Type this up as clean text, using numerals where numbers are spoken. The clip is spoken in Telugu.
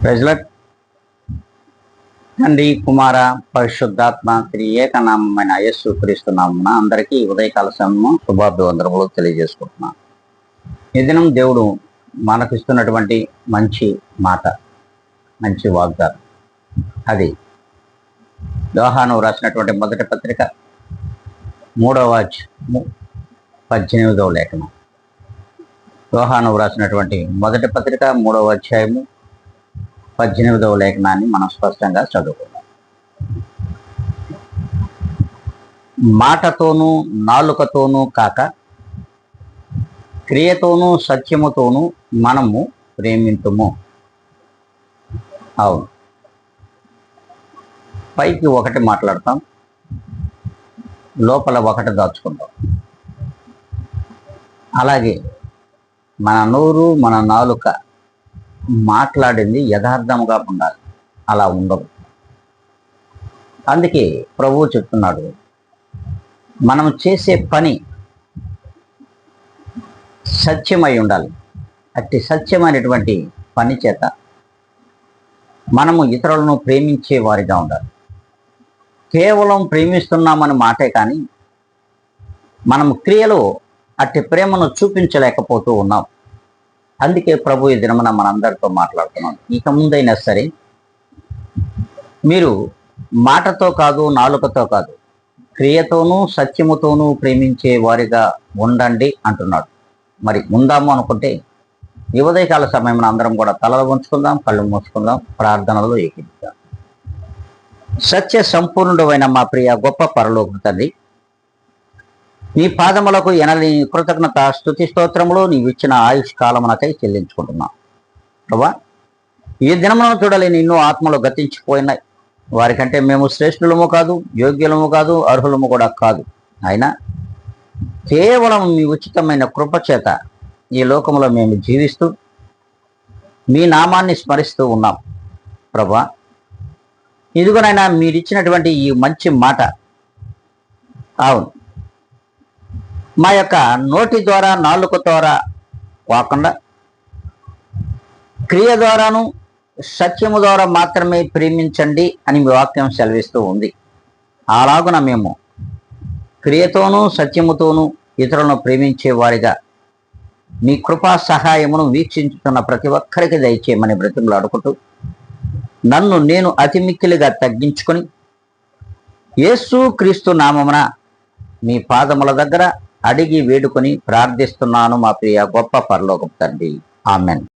ప్రజల తండ్రి కుమార పరిశుద్ధాత్మ శ్రీ ఏకనామమైన యేసు క్రీస్తు నామమున అందరికీ ఉదయకాల సమయం శుభాభివందనములు తెలియజేసుకుంటున్నాను. ఈ దినం దేవుడు మనకిస్తున్నటువంటి మంచి మాట, మంచి వాగ్దానం. అది యోహాను రాసినటువంటి మొదటి పత్రిక 3వ అధ్యాయము 18వ లేఖనం. యోహాను రాసినటువంటి మొదటి పత్రిక 3వ అధ్యాయము 18వ లేఖనాన్ని మనం స్పష్టంగా చదువుకుందాం. మాటతోనూ నాలుకతోనూ కాక క్రియతోనూ సత్యముతోనూ మనము ప్రేమింతుము. అవును, పైకి ఒకటి మాట్లాడతాం, లోపల ఒకటి దాచుకుంటాం. అలాగే మన నోరు, మన నాలుక మాట్లాడింది యథార్థముగా ఉండాలి, అలా ఉండదు. అందుకే ప్రభువు చెప్తున్నాడు, మనం చేసే పని సత్యమై ఉండాలి. అట్టి సత్యమైనటువంటి పని చేత మనము ఇతరులను ప్రేమించే వారిగా ఉండాలి. కేవలం ప్రేమిస్తున్నామని మాటే కానీ మనం క్రియలో అట్టి ప్రేమను చూపించలేకపోతూ ఉన్నాం. అందుకే ప్రభు ఈ దినమున మనందరితో మాట్లాడుతున్నాం. ఇక ముందైనా సరే మీరు మాటతో కాదు, నాలుకతో కాదు, క్రియతోనూ సత్యముతోనూ ప్రేమించే వారిగా ఉండండి అంటున్నాడు. మరి ఉందాము అనుకుంటే ఈ ఉదయకాల సమయంలో అందరం కూడా తలలు ఉంచుకుందాం, కళ్ళు మూసుకుందాం, ప్రార్థనలో ఏకీద్దాం. సత్య సంపూర్ణుడైన మా ప్రియ గొప్ప పరలోక తండ్రి, నీ పాదములకు ఎనలేని కృతజ్ఞత స్తుతి స్తోత్రములు నీవిచ్చిన ఆయుష్ కాలమునకై చెల్లించుకుంటున్నాం. ప్రభా, ఈ దినమును చూడలేని ఎన్నో ఆత్మలు గతించిపోయినాయి. వారికంటే మేము శ్రేష్ఠులము కాదు, యోగ్యులము కాదు, అర్హులము కూడా కాదు. అయినా కేవలం మీ ఉచితమైన కృపచేత ఈ లోకంలో మేము జీవిస్తూ మీ నామాన్ని స్మరిస్తూ ఉన్నాం. ప్రభా, ఇదిగోనైనా మీరిచ్చినటువంటి ఈ మంచి మాట, అవును, మా యొక్క నోటి ద్వారా, నాలుక ద్వారా కాకుండా క్రియ ద్వారాను సత్యము ద్వారా మాత్రమే ప్రేమించండి అని మీ వాక్యం సెలవిస్తూ ఉంది. అలాగున మేము క్రియతోనూ సత్యముతోనూ ఇతరులను ప్రేమించే వారిగా మీ కృపా సహాయమును వీక్షించుతున్న ప్రతి ఒక్కరికి దయచేయమని బ్రతిమలు అడుగుతూ నన్ను నేను అతి మిక్కిలిగా తగ్గించుకొని యేసు క్రీస్తు నామమున మీ పాదముల దగ్గర అడిగి వేడుకొని ప్రార్థిస్తున్నాను మా ప్రియ గొప్ప పరలోకపు తండ్రి. ఆమెన్.